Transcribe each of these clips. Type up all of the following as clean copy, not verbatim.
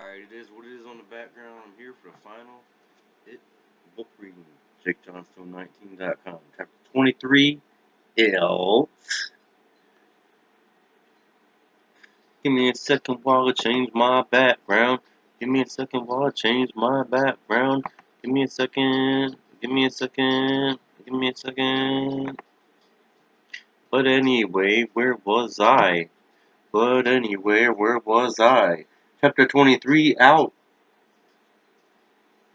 Alright, it is what it is on the background. I'm here for the final book reading. JakeJohnstone19.com. Chapter 23, L. Give me a second while I change my background. Give me a second while I change my background. Give me a second. Give me a second. Give me a second. But anyway, where was I? Where was I? Chapter 23, out.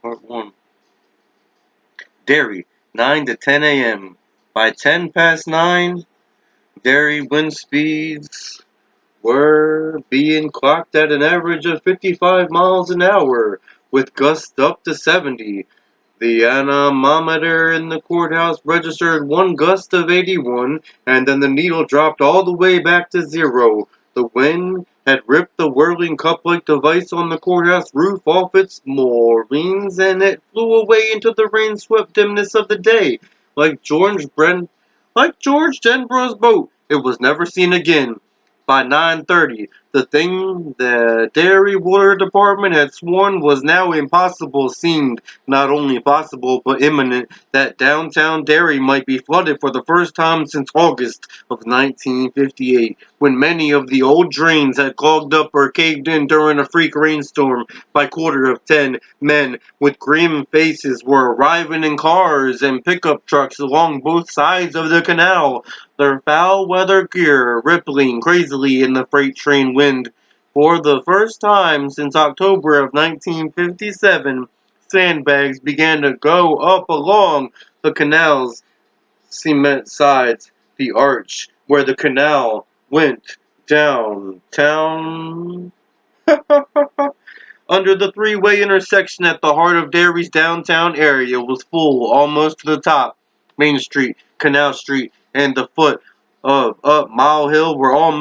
Part 1. Derry, 9 to 10 a.m. By 10 past 9, Derry wind speeds were being clocked at an average of 55 miles an hour, with gusts up to 70. The anemometer in the courthouse registered one gust of 81, and then the needle dropped all the way back to 0. The wind had ripped the whirling cup-like device on the courthouse roof off its moorings, and it flew away into the rain-swept dimness of the day. Like George Denborough's boat, it was never seen again. By 9:30, the thing the Derry Water Department had sworn was now impossible seemed not only possible but imminent that downtown Derry might be flooded for the first time since August of 1958, when many of the old drains had clogged up or caved in during a freak rainstorm. By 9:45, men with grim faces were arriving in cars and pickup trucks along both sides of the canal, their foul-weather gear rippling crazily in the freight train wind. For the first time since October of 1957, sandbags began to go up along the canal's cement sides. The arch where the canal went downtown under the three-way intersection at the heart of Derry's downtown area was full almost to the top. Main Street, Canal Street, and the foot of Up Mile Hill were all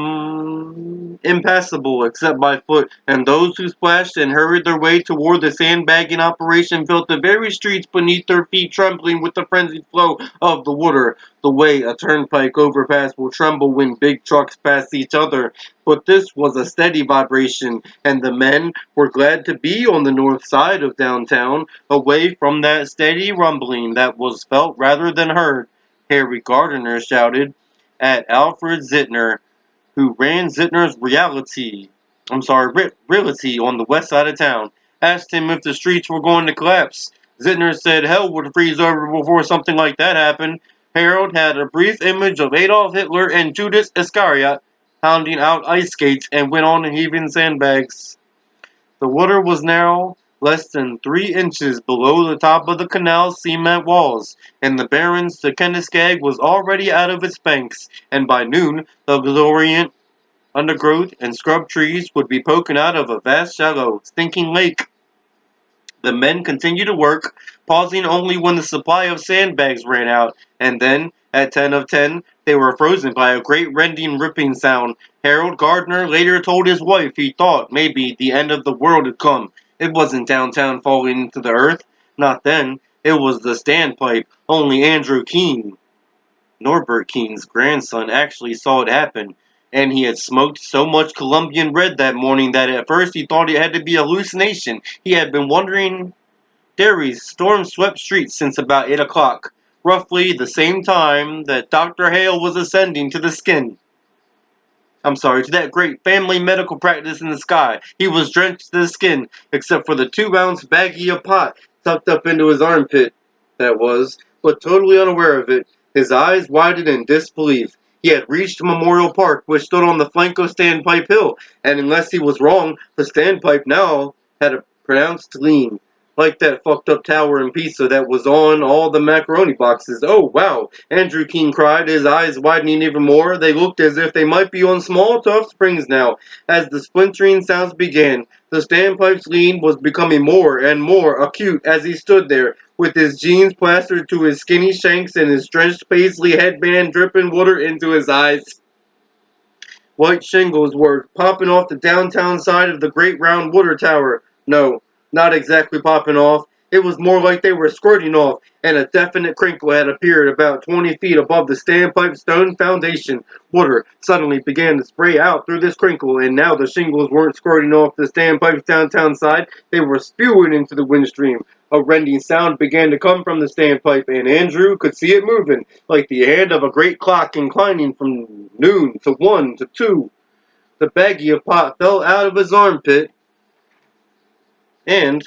impassable except by foot, and those who splashed and hurried their way toward the sandbagging operation felt the very streets beneath their feet trembling with the frenzied flow of the water, the way a turnpike overpass will tremble when big trucks pass each other. But this was a steady vibration, and the men were glad to be on the north side of downtown, away from that steady rumbling that was felt rather than heard. Harry Gardner shouted at Alfred Zittner, who ran Zittner's Realty on the west side of town. Asked him if the streets were going to collapse. Zittner said hell would freeze over before something like that happened. Harold had a brief image of Adolf Hitler and Judas Iscariot pounding out ice skates and went on heaving sandbags. The water was now less than 3 inches below the top of the canal's cement walls, and the Barrens to Kennisgag was already out of its banks, and by noon the luxuriant undergrowth and scrub trees would be poking out of a vast, shallow, stinking lake. The men continued to work, pausing only when the supply of sandbags ran out, and then, at 10 of 10, they were frozen by a great rending, ripping sound. Harold Gardner later told his wife he thought maybe the end of the world had come. It wasn't downtown falling into the earth. Not then. It was the standpipe. Only Andrew Keene, Norbert Keene's grandson, actually saw it happen. And he had smoked so much Colombian red that morning that at first he thought it had to be a hallucination. He had been wandering Derry's storm-swept streets since about 8 o'clock, roughly the same time that Dr. Hale was ascending to that great family medical practice in the sky. He was drenched to the skin, except for the 2-ounce baggie of pot tucked up into his armpit, but totally unaware of it. His eyes widened in disbelief. He had reached Memorial Park, which stood on the flank of Standpipe Hill, and unless he was wrong, the Standpipe now had a pronounced lean, like that fucked up tower in Pisa that was on all the macaroni boxes. "Oh, wow," Andrew Keene cried, his eyes widening even more. They looked as if they might be on small, tough springs now. As the splintering sounds began, the standpipe's lean was becoming more and more acute as he stood there, with his jeans plastered to his skinny shanks and his drenched paisley headband dripping water into his eyes. White shingles were popping off the downtown side of the great round water tower. No, not exactly popping off. It was more like they were squirting off, and a definite crinkle had appeared about 20 feet above the standpipe stone foundation. Water suddenly began to spray out through this crinkle, and now the shingles weren't squirting off the standpipe's downtown side, they were spewing into the windstream. A rending sound began to come from the standpipe, and Andrew could see it moving, like the hand of a great clock inclining from noon to 1 to 2. The baggie of pot fell out of his armpit and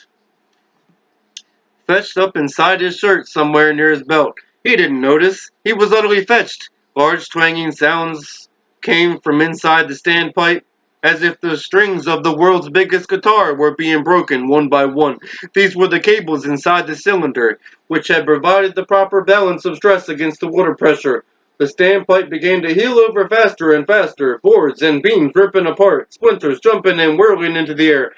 fetched up inside his shirt somewhere near his belt. He didn't notice. He was utterly fetched. Large twanging sounds came from inside the standpipe, as if the strings of the world's biggest guitar were being broken one by one. These were the cables inside the cylinder, which had provided the proper balance of stress against the water pressure. The standpipe began to heel over faster and faster, boards and beams ripping apart, splinters jumping and whirling into the air.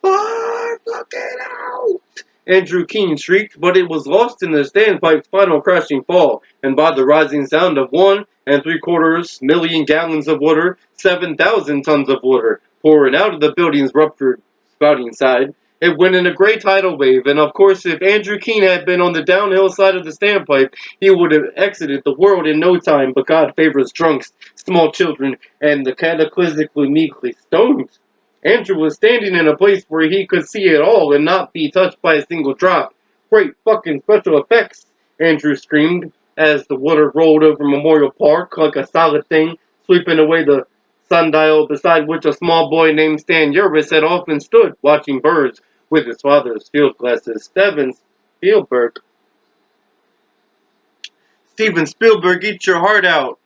Look it out! Andrew Keene shrieked, but it was lost in the standpipe's final crashing fall, and by the rising sound of 1.75 million gallons of water, 7,000 tons of water, pouring out of the building's ruptured spouting side. It went in a great tidal wave, and of course if Andrew Keene had been on the downhill side of the standpipe, he would have exited the world in no time, but God favors drunks, small children, and the cataclysmically meekly stoned. Andrew was standing in a place where he could see it all and not be touched by a single drop. Great fucking special effects, Andrew screamed as the water rolled over Memorial Park like a solid thing, sweeping away the sundial beside which a small boy named Stan Uris had often stood watching birds with his father's field glasses. Steven Spielberg, eat your heart out.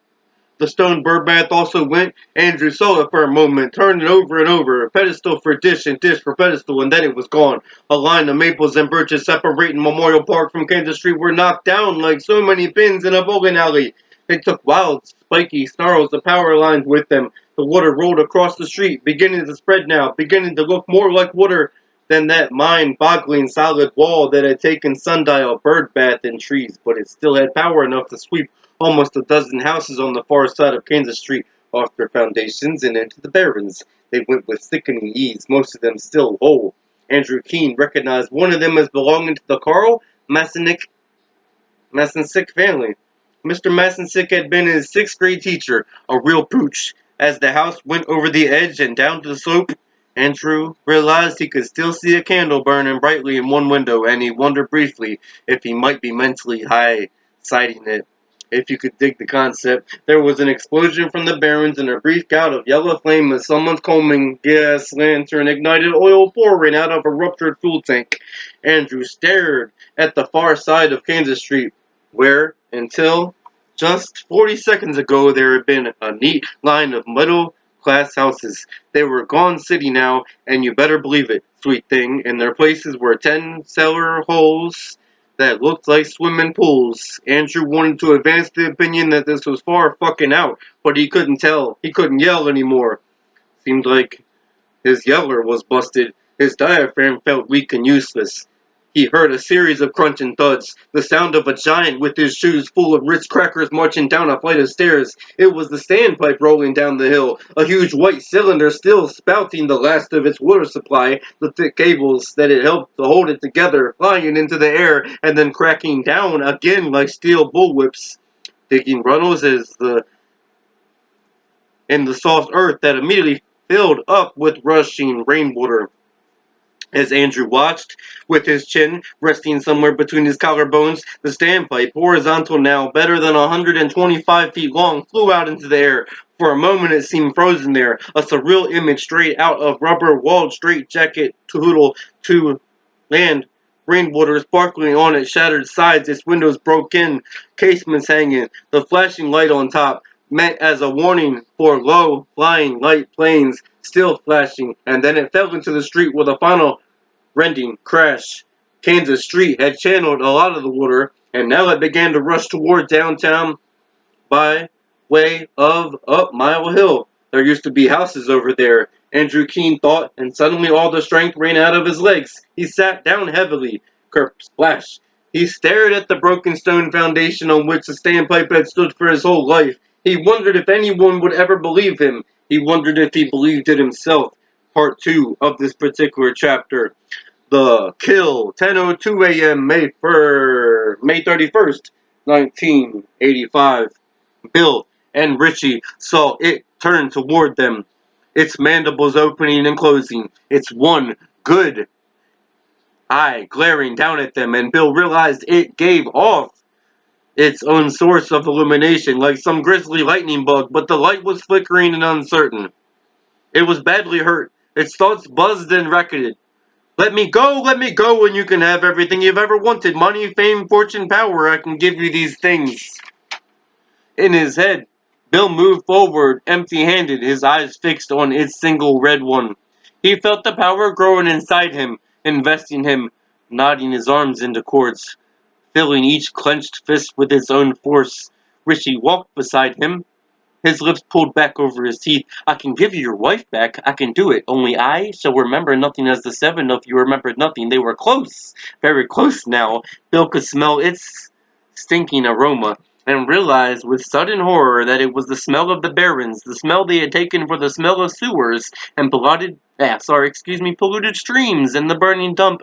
The stone bird bath also went. Andrew saw it for a moment, turned it over and over, pedestal for dish and dish for pedestal, and then it was gone. A line of maples and birches separating Memorial Park from Kansas Street were knocked down like so many pins in a bowling alley. They took wild, spiky snarls of power lines with them. The water rolled across the street, beginning to spread now, beginning to look more like water than that mind-boggling solid wall that had taken sundial, bird bath, and trees, but it still had power enough to sweep almost a dozen houses on the far side of Kansas Street off their foundations and into the barrens. They went with sickening ease, most of them still whole. Andrew Keene recognized one of them as belonging to the Carl Massensick family. Mr. Massensick had been his 6th grade teacher, a real pooch. As the house went over the edge and down to the slope, Andrew realized he could still see a candle burning brightly in one window, and he wondered briefly if he might be mentally high-siding it. If you could dig the concept, there was an explosion from the barrens and a brief gout of yellow flame as someone's combing gas lantern ignited oil pouring out of a ruptured fuel tank. Andrew stared at the far side of Kansas Street, where, until just 40 seconds ago, there had been a neat line of middle-class houses. They were gone city now, and you better believe it, sweet thing. In their places were 10 cellar holes that looked like swimming pools. Andrew wanted to advance the opinion that this was far fucking out, but he couldn't tell. He couldn't yell anymore. Seemed like his yeller was busted. His diaphragm felt weak and useless. He heard a series of crunching thuds, the sound of a giant with his shoes full of Ritz crackers marching down a flight of stairs. It was the standpipe rolling down the hill, a huge white cylinder still spouting the last of its water supply, the thick cables that had helped to hold it together, flying into the air and then cracking down again like steel bullwhips, digging runnels in the soft earth that immediately filled up with rushing rainwater. As Andrew watched, with his chin resting somewhere between his collarbones, the standpipe, horizontal now, better than 125 feet long, flew out into the air. For a moment it seemed frozen there, a surreal image straight out of rubber-walled straitjacket Toodle to land. Rainwater sparkling on its shattered sides, its windows broke in, casements hanging, the flashing light on top meant as a warning for low-flying light planes still flashing, and then it fell into the street with a final rending crash. Kansas Street had channeled a lot of the water, and now it began to rush toward downtown by way of up Mile Hill. There used to be houses over there, Andrew Keene thought, and suddenly all the strength ran out of his legs. He sat down heavily. Kerp splash. He stared at the broken stone foundation on which the standpipe had stood for his whole life. He wondered if anyone would ever believe him. He wondered if he believed it himself. Part 2 of this particular chapter. The kill, 10:02 a.m. May 31st, 1985. Bill and Richie saw it turn toward them, its mandibles opening and closing, its one good eye glaring down at them, and Bill realized it gave off its own source of illumination, like some grisly lightning bug, but the light was flickering and uncertain. It was badly hurt. Its thoughts buzzed and racketed. Let me go, and you can have everything you've ever wanted. Money, fame, fortune, power. I can give you these things. In his head, Bill moved forward, empty-handed, his eyes fixed on its single red one. He felt the power growing inside him, investing him, knotting his arms into cords, filling each clenched fist with its own force. Richie walked beside him, his lips pulled back over his teeth. I can give you your wife back. I can do it. Only I shall remember nothing as the seven of you remembered nothing. They were close. Very close now. Bill could smell its stinking aroma and realized with sudden horror that it was the smell of the barrens, the smell they had taken for the smell of sewers and polluted streams and the burning dump.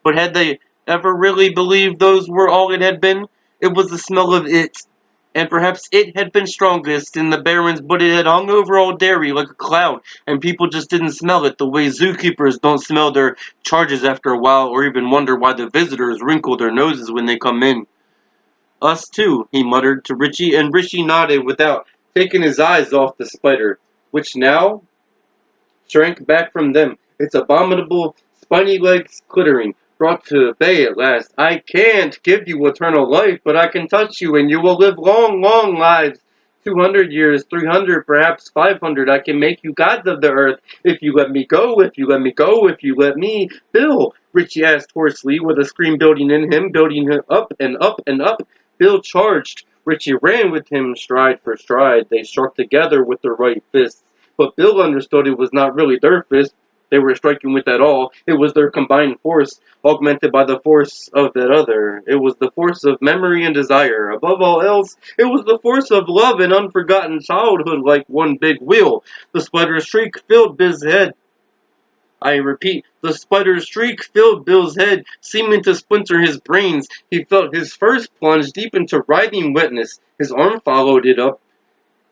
But had they ever really believed those were all it had been? It was the smell of it, and perhaps it had been strongest in the barrens, but it had hung over all Derry like a cloud, and people just didn't smell it the way zookeepers don't smell their charges after a while, or even wonder why the visitors wrinkle their noses when they come in. Us too, he muttered to Richie, and Richie nodded without taking his eyes off the spider, which now shrank back from them, its abominable spiny legs glittering, brought to bay at last. I can't give you eternal life, but I can touch you, and you will live long, long lives. 200 years, 300, perhaps 500. I can make you gods of the earth if you let me go, if you let me go, if you let me. Bill, Richie asked hoarsely, with a scream building in him, building him up and up and up. Bill charged. Richie ran with him stride for stride. They struck together with their right fists. But Bill understood it was not really their fist they were striking with at all. It was their combined force, augmented by the force of that other. It was the force of memory and desire. Above all else, it was the force of love and unforgotten childhood like one big wheel. The spider's shriek filled Bill's head. I repeat, the spider's shriek filled Bill's head, seeming to splinter his brains. He felt his first plunge deep into writhing wetness. His arm followed it up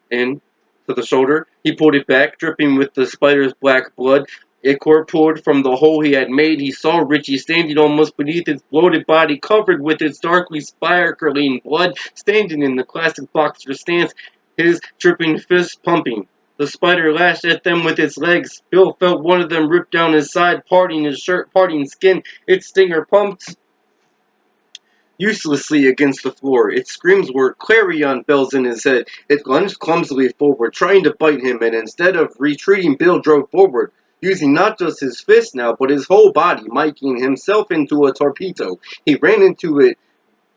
in to the shoulder. He pulled it back, dripping with the spider's black blood. Ichor pulled from the hole he had made. He saw Richie standing almost beneath its bloated body, covered with its darkly sparkling blood, standing in the classic boxer stance, his dripping fists pumping. The spider lashed at them with its legs. Bill felt one of them rip down his side, parting his shirt, parting skin. Its stinger pumped uselessly against the floor. Its screams were clarion bells in his head. It lunged clumsily forward, trying to bite him, and instead of retreating, Bill drove forward, using not just his fist now, but his whole body, making himself into a torpedo. He ran into it,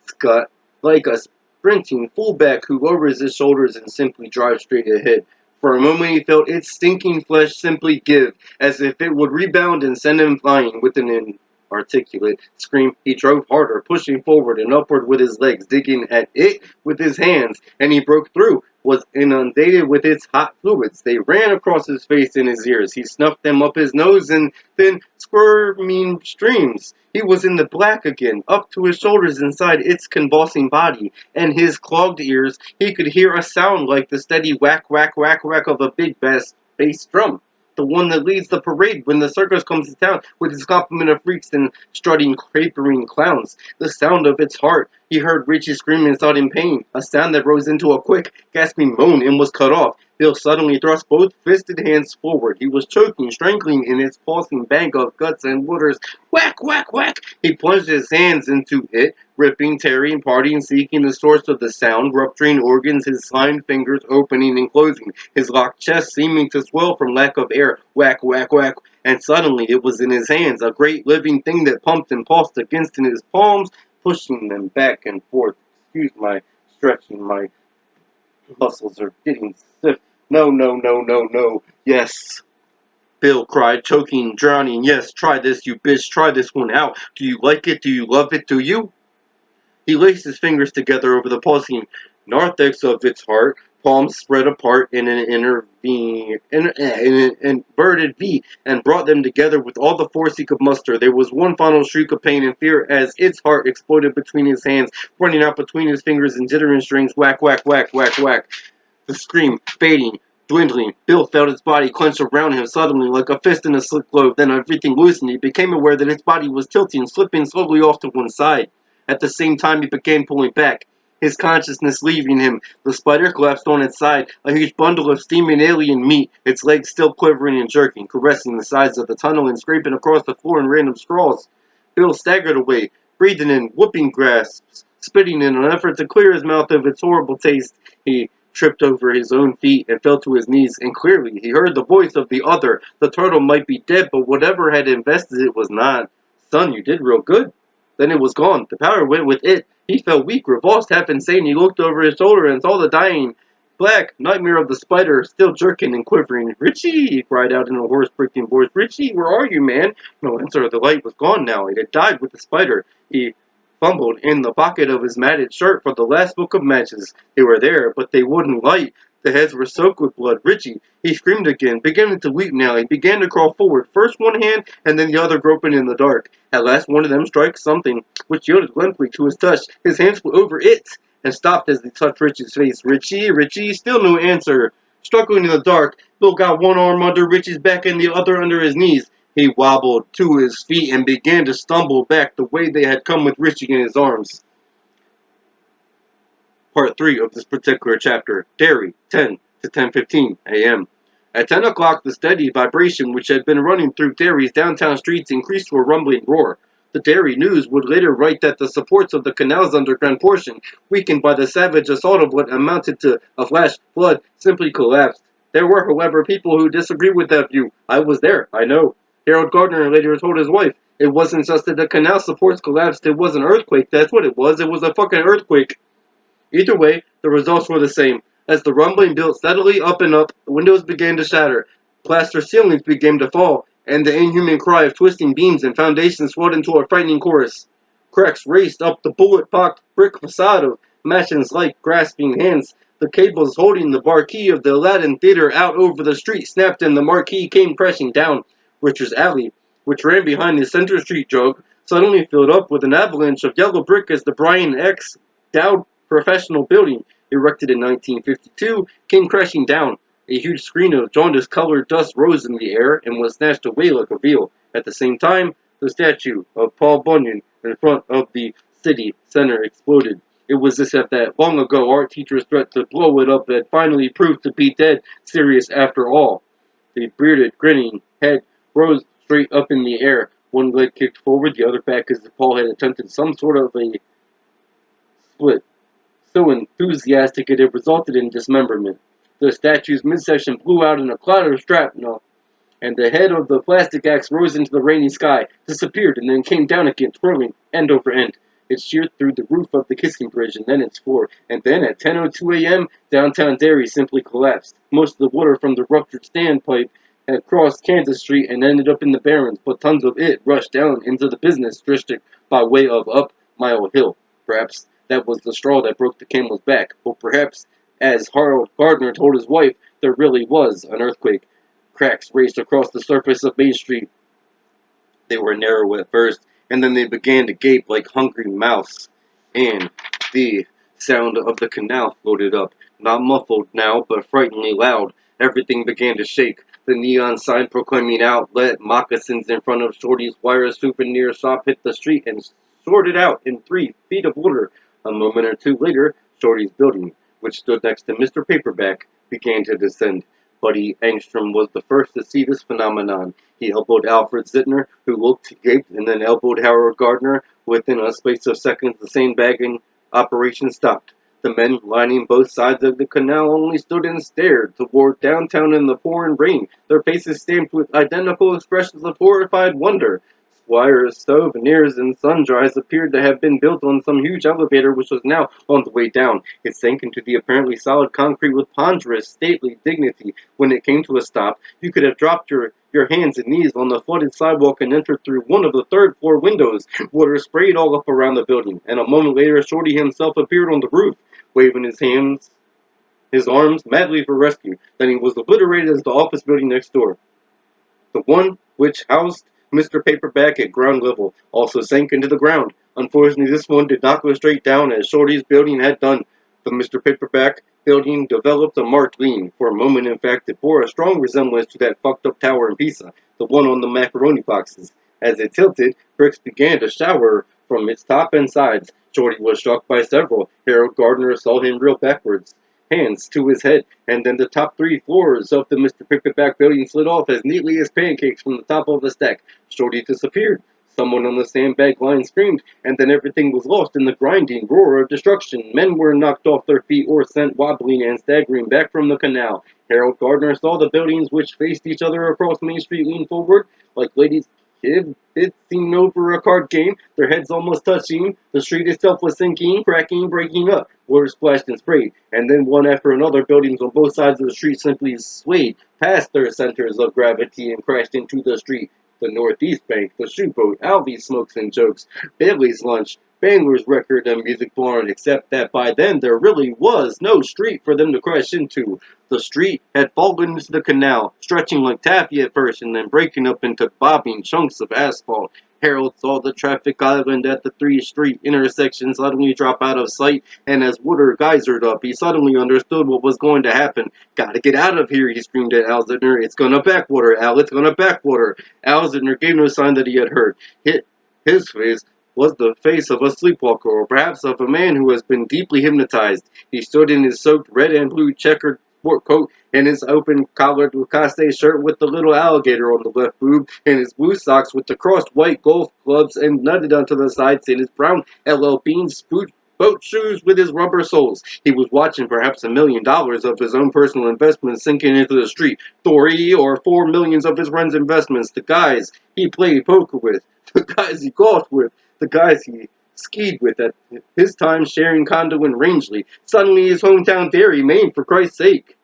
Scott, like a sprinting fullback who lowers his shoulders and simply drives straight ahead. For a moment he felt its stinking flesh simply give, as if it would rebound and send him flying with an inarticulate scream. He drove harder, pushing forward and upward with his legs, digging at it with his hands, and he broke through, was inundated with its hot fluids. They ran across his face and his ears. He snuffed them up his nose and then squirming streams. He was in the black again, up to his shoulders inside its convulsing body, and his clogged ears, he could hear a sound like the steady whack, whack, whack, whack of a big bass drum. The one that leads the parade when the circus comes to town with its complement of freaks and strutting, capering clowns. The sound of its heart. He heard Richie scream and thought in pain, a sound that rose into a quick, gasping moan and was cut off. Bill suddenly thrust both fisted hands forward. He was choking, strangling in its pulsing bank of guts and waters. Whack, whack, whack! He plunged his hands into it, ripping, tearing, parting, seeking the source of the sound, rupturing organs, his slimed fingers opening and closing, his locked chest seeming to swell from lack of air. Whack, whack, whack! And suddenly it was in his hands, a great living thing that pumped and pulsed against in his palms, pushing them back and forth. Excuse my stretching, my muscles are getting stiff. No, no, no, no, no. Yes. Bill cried, choking, drowning. Yes, try this, you bitch. Try this one out. Do you like it? Do you love it? Do you? He laced his fingers together over the pulsing narthex of its heart, palms spread apart in an inverted V, and brought them together with all the force he could muster. There was one final shriek of pain and fear as its heart exploded between his hands, running out between his fingers and jittering strings. Whack, whack, whack, whack, whack. The scream, fading, dwindling. Bill felt his body clench around him suddenly like a fist in a slick glove. Then everything loosened. He became aware that his body was tilting, slipping slowly off to one side. At the same time, he began pulling back, his consciousness leaving him. The spider collapsed on its side, a huge bundle of steaming alien meat, its legs still quivering and jerking, caressing the sides of the tunnel and scraping across the floor in random straws. Bill staggered away, breathing in whooping gasps, spitting in an effort to clear his mouth of its horrible taste. He tripped over his own feet and fell to his knees, and clearly he heard the voice of the other. The turtle might be dead, but whatever had invested it was not. Son, you did real good. Then it was gone. The power went with it. He felt weak, revulsed, half insane. He looked over his shoulder and saw the dying black nightmare of the spider, still jerking and quivering. "Richie!" he cried out in a hoarse, breaking voice. "Richie, where are you, man?" No answer. The light was gone now. It had died with the spider. He fumbled in the pocket of his matted shirt for the last book of matches. They were there, but they wouldn't light. The heads were soaked with blood. "Richie!" He screamed again, beginning to weep now. He began to crawl forward, first one hand and then the other groping in the dark. At last one of them struck something, which yielded limply to his touch. His hands flew over it and stopped as they touched Richie's face. "Richie, Richie!" Still no answer. Struggling in the dark, Bill got one arm under Richie's back and the other under his knees. He wobbled to his feet and began to stumble back the way they had come with Richie in his arms. Part 3 of this particular chapter. Derry, 10 to 10:15 a.m. At 10 o'clock, the steady vibration which had been running through Derry's downtown streets increased to a rumbling roar. The Derry News would later write that the supports of the canal's underground portion, weakened by the savage assault of what amounted to a flash flood, simply collapsed. There were, however, people who disagreed with that view. I was there, I know. Harold Gardner later told his wife, "It wasn't just that the canal supports collapsed, it was an earthquake. That's what it was. It was a fucking earthquake." Either way, the results were the same. As the rumbling built steadily up and up, windows began to shatter, plaster ceilings began to fall, and the inhuman cry of twisting beams and foundations swelled into a frightening chorus. Cracks raced up the bullet-pocked brick facade of machines like grasping hands. The cables holding the marquee of the Aladdin Theater out over the street snapped and the marquee came crashing down. Richards Alley, which ran behind the Center Street jog, suddenly filled up with an avalanche of yellow brick as the Brian X. Dowd Professional Building, erected in 1952, came crashing down. A huge screen of jaundice-colored dust rose in the air and was snatched away like a veil. At the same time, the statue of Paul Bunyan in front of the city center exploded. It was as if that long ago art teacher's threat to blow it up had finally proved to be dead serious after all. The bearded, grinning head rose straight up in the air. One leg kicked forward, the other back as if Paul had attempted some sort of a split. So enthusiastic it had resulted in dismemberment. The statue's midsection blew out in a cloud of shrapnel, and the head of the plastic axe rose into the rainy sky, disappeared, and then came down again, twirling end over end. It sheared through the roof of the kissing bridge and then its floor, and then at 10:02 a.m., downtown Derry simply collapsed. Most of the water from the ruptured standpipe had crossed Kansas Street and ended up in the Barrens, but tons of it rushed down into the business district by way of Up Mile Hill. Perhaps that was the straw that broke the camel's back, or perhaps, as Harold Gardner told his wife, there really was an earthquake. Cracks raced across the surface of Main Street. They were narrow at first, and then they began to gape like hungry mouths. And the sound of the canal floated up, not muffled now, but frighteningly loud. Everything began to shake. The neon sign proclaiming outlet moccasins in front of Shorty's wire souvenir shop hit the street and sorted out in 3 feet of water. A moment or two later, Shorty's building, which stood next to Mr. Paperback, began to descend. Buddy Angstrom was the first to see this phenomenon. He elbowed Alfred Zittner, who looked, gaped, and then elbowed Harold Gardner. Within a space of seconds, the sandbagging operation stopped. The men lining both sides of the canal only stood and stared toward downtown in the pouring rain, their faces stamped with identical expressions of horrified wonder. Squires, souvenirs, and sundries appeared to have been built on some huge elevator which was now on the way down. It sank into the apparently solid concrete with ponderous, stately dignity. When it came to a stop, you could have dropped your hands and knees on the flooded sidewalk and entered through one of the third-floor windows. Water sprayed all up around the building, and a moment later Shorty himself appeared on the roof, waving his hands his arms madly for rescue. Then he was obliterated as the office building next door, the one which housed Mr. Paperback at ground level, also sank into the ground. Unfortunately, this one did not go straight down as Shorty's building had done. The Mr. Paperback building developed a marked lean. For a moment, in fact, it bore a strong resemblance to that fucked up tower in Pisa, the one on the macaroni boxes. As it tilted, bricks began to shower from its top and sides. Shorty was struck by several. Harold Gardner saw him reel backwards, hands to his head, and then the top 3 floors of the Mr. Paperback building slid off as neatly as pancakes from the top of the stack. Shorty disappeared. Someone on the sandbag line screamed, and then everything was lost in the grinding roar of destruction. Men were knocked off their feet or sent wobbling and staggering back from the canal. Harold Gardner saw the buildings which faced each other across Main Street lean forward like ladies' kids seen over a card game, their heads almost touching. The street itself was sinking, cracking, breaking up. Water splashed and sprayed, and then one after another buildings on both sides of the street simply swayed past their centers of gravity and crashed into the street. The Northeast Bank, the Shoe Boat, Alvy's Smokes and Jokes, Bailey's Lunch, Bangler's Record and Music Barn, except that by then there really was no street for them to crash into. The street had fallen into the canal, stretching like taffy at first and then breaking up into bobbing chunks of asphalt. Harold saw the traffic island at the 3 street intersection suddenly drop out of sight, and as water geysered up, he suddenly understood what was going to happen. "Gotta get out of here," he screamed at Al Zidner. "It's gonna backwater, Al, it's gonna backwater." Al Zidner gave no sign that he had heard. His face was the face of a sleepwalker, or perhaps of a man who has been deeply hypnotized. He stood in his soaked red and blue checkered sport coat and his open-collared Lacoste shirt with the little alligator on the left boob, and his blue socks with the crossed white golf clubs and nutted onto the sides, and his brown LL Bean boat shoes with his rubber soles. He was watching perhaps $1 million of his own personal investments sinking into the street. 3 or 4 millions of his friends' investments, the guys he played poker with, the guys he golfed with, the guys he skied with at his time sharing condo in Rangeley. Suddenly his hometown dairy, Maine, for Christ's sake,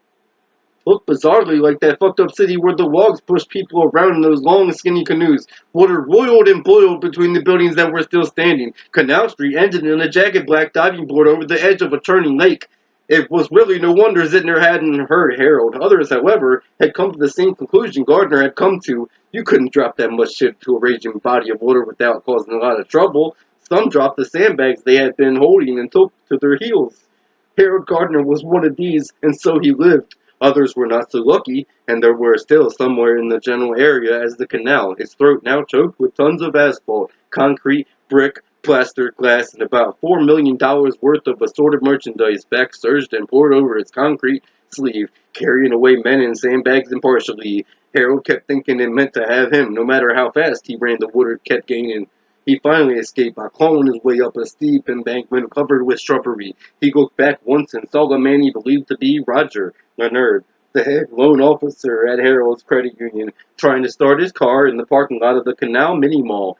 looked bizarrely like that fucked up city where the logs pushed people around in those long skinny canoes. Water roiled and boiled between the buildings that were still standing. Canal Street ended in a jagged black diving board over the edge of a turning lake. It was really no wonder Zidner hadn't heard Harold. Others, however, had come to the same conclusion Gardner had come to. You couldn't drop that much shit to a raging body of water without causing a lot of trouble. Some dropped the sandbags they had been holding and took to their heels. Harold Gardner was one of these, and so he lived. Others were not so lucky, and there were still somewhere in the general area as the canal, its throat now choked with tons of asphalt, concrete, brick, plaster, glass, and about $4 million worth of assorted merchandise back surged and poured over its concrete sleeve, carrying away men in sandbags impartially. Harold kept thinking it meant to have him, no matter how fast he ran, the water kept gaining. He finally escaped by clawing his way up a steep embankment covered with shrubbery. He looked back once and saw the man he believed to be Roger, the nerd, the head loan officer at Harold's credit union, trying to start his car in the parking lot of the Canal Mini Mall.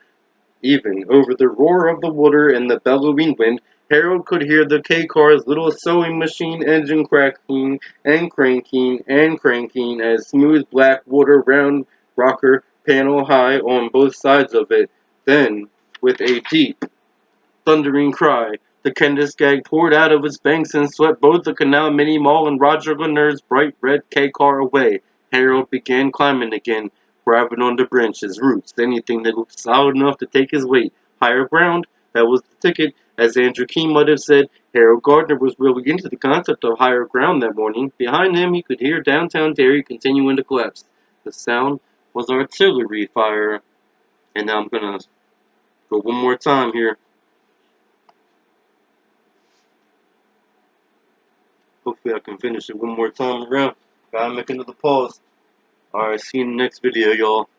Even over the roar of the water and the bellowing wind, Harold could hear the K-car's little sewing machine engine cracking and cranking as smooth black water round rocker panel high on both sides of it. Then, with a deep, thundering cry, the Kenduskeag poured out of its banks and swept both the Canal Mini Mall and Roger Lanire's bright red K-car away. Harold began climbing again, grabbing onto branches, roots, anything that looked solid enough to take his weight. Higher ground, that was the ticket. As Andrew Keene might have said, Harold Gardner was really into the concept of higher ground that morning. Behind him, he could hear downtown Derry continuing to collapse. The sound was artillery fire. And now I'm gonna go one more time here. Hopefully I can finish it one more time around. Gotta make another pause. Alright, see you in the next video, y'all.